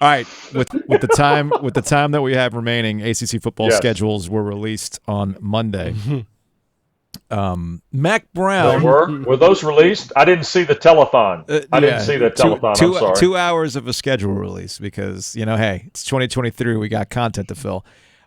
All right, with the time that we have remaining, ACC football schedules were released on Monday. Mac Brown. Were those released? I didn't see the telethon. I didn't see the telethon. I'm sorry. 2 hours of a schedule release because hey, it's 2023. We got content to fill.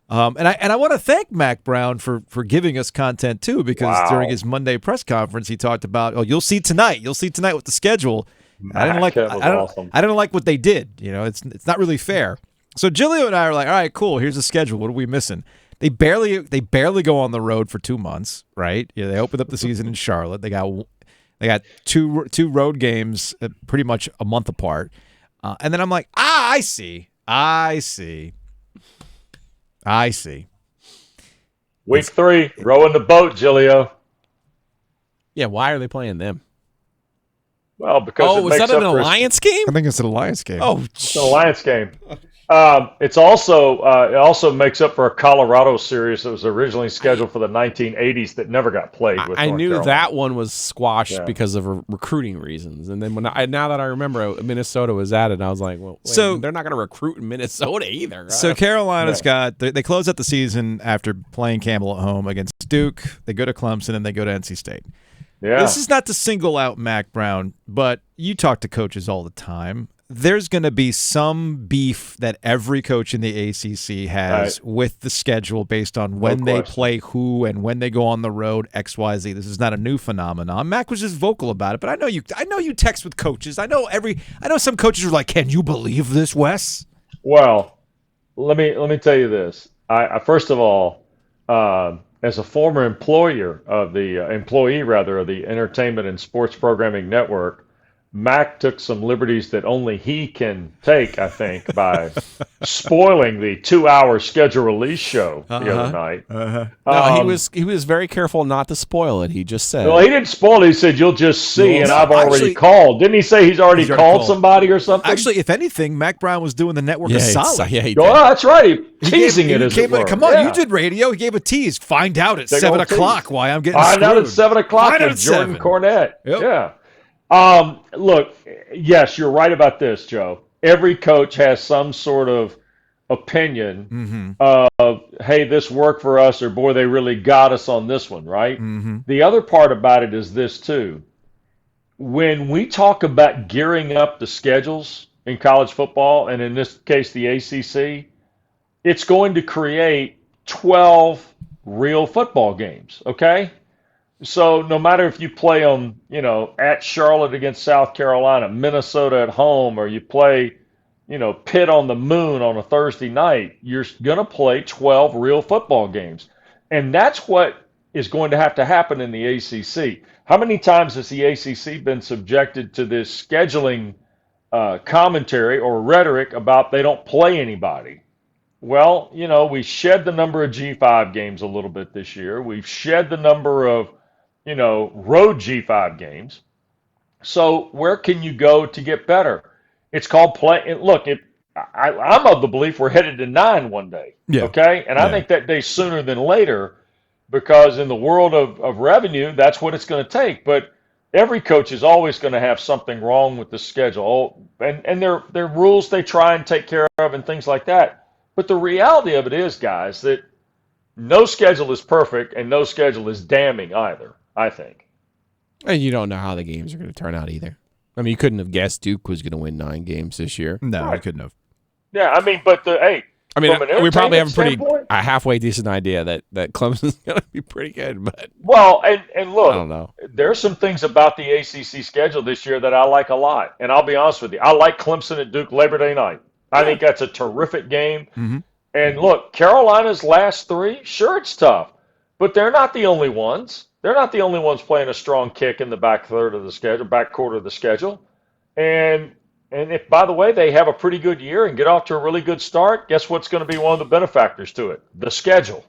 And I want to thank Mac Brown for giving us content too, because during his Monday press conference he talked about, you'll see tonight with the schedule. I didn't like what they did. It's not really fair. So Gilio and I are like, all right, cool. Here's the schedule. What are we missing? They barely go on the road for 2 months, right? They opened up the season in Charlotte. They got two road games, pretty much a month apart. And then I'm like, I see. Week 3, rowing the boat, Gilio. Yeah, why are they playing them? Well, because is that an Alliance game? I think it's an Alliance game. Oh, it's an Alliance game. It's also it also makes up for a Colorado series that was originally scheduled for the 1980s that never got played. I knew that one was squashed because of recruiting reasons, and then now that I remember Minnesota was added, I was like, well, so they're not going to recruit in Minnesota either. So Carolina's they close out the season after playing Campbell at home against Duke. They go to Clemson and they go to NC State. Yeah. This is not to single out Mac Brown, but you talk to coaches all the time. There's going to be some beef that every coach in the ACC has with the schedule based on when they play who and when they go on the road, X, Y, Z. This is not a new phenomenon. Mac was just vocal about it, but I know you text with coaches. I know some coaches are like, "Can you believe this, Wes?" Well, let me tell you this. I first of all, as a former employee of the Entertainment and Sports Programming Network, Mac took some liberties that only he can take, I think, by spoiling the 2-hour schedule release show the other night. No, he was very careful not to spoil it. He just said. Well, he didn't spoil it. He said, "You'll just see," and I've already called. Didn't he say he's already called somebody or something? Actually, if anything, Mac Brown was doing the network a solid. Yeah, he did. Oh, that's right. Teasing it, as it were. Come on, you did radio. He gave a tease. Find out at 7 o'clock why I'm getting screwed. Find out at 7 o'clock with Jordan Cornette. Yep. Yeah. Look, yes, you're right about this, Joe. Every coach has some sort of opinion of, hey, this worked for us, or boy, they really got us on this one, right? The other part about it is this, too. When we talk about gearing up the schedules in college football, and in this case, the ACC, it's going to create 12 real football games, okay? So no matter if you play them, at Charlotte against South Carolina, Minnesota at home, or you play, Pitt on the Moon on a Thursday night, you're going to play 12 real football games. And that's what is going to have to happen in the ACC. How many times has the ACC been subjected to this scheduling commentary or rhetoric about they don't play anybody? Well, we shed the number of G5 games a little bit this year. We've shed the number of road G5 games. So where can you go to get better? It's called play. Look, I'm of the belief we're headed to 9 one day. Yeah. Okay, and I think that day sooner than later, because in the world of revenue, that's what it's going to take. But every coach is always going to have something wrong with the schedule, and there are rules they try and take care of and things like that. But the reality of it is, guys, that no schedule is perfect and no schedule is damning either, I think. And you don't know how the games are going to turn out either. I mean, you couldn't have guessed Duke was going to win 9 games this year. No, I couldn't have. Yeah, I mean, but we probably have a halfway decent idea that Clemson's going to be pretty good. But well, and look, I don't know. There's some things about the ACC schedule this year that I like a lot. And I'll be honest with you, I like Clemson at Duke Labor Day night. I think that's a terrific game. Mm-hmm. And look, Carolina's last 3, sure, it's tough, but they're not the only ones. They're not the only ones playing a strong kick in the back quarter of the schedule. And if, by the way, they have a pretty good year and get off to a really good start, guess what's going to be one of the benefactors to it? The schedule.